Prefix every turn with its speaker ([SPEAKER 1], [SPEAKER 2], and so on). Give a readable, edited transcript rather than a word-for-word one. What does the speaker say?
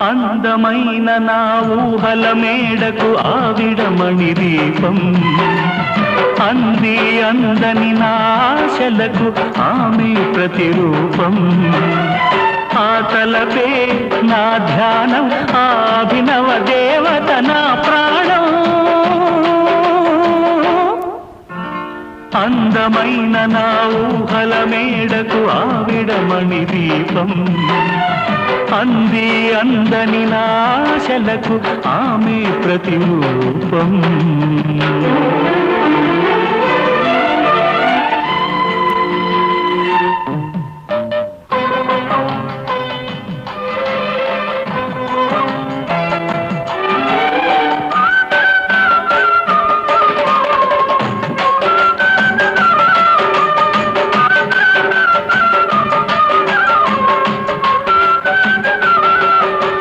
[SPEAKER 1] అందమైన నా ఊహల మేడకు ఆవిడమణి దీపం అంది అందని నా ఆశలకు ఆమె ప్రతిరూపం ఆ తలపే నా ధ్యానం ఆ అభినవ దేవత నా ప్రాణం అందమైన నా ఊహల మేడకు ఆవిడమణి దీపం అంది అందని నాశలకు ఆమె ప్రతిరూపం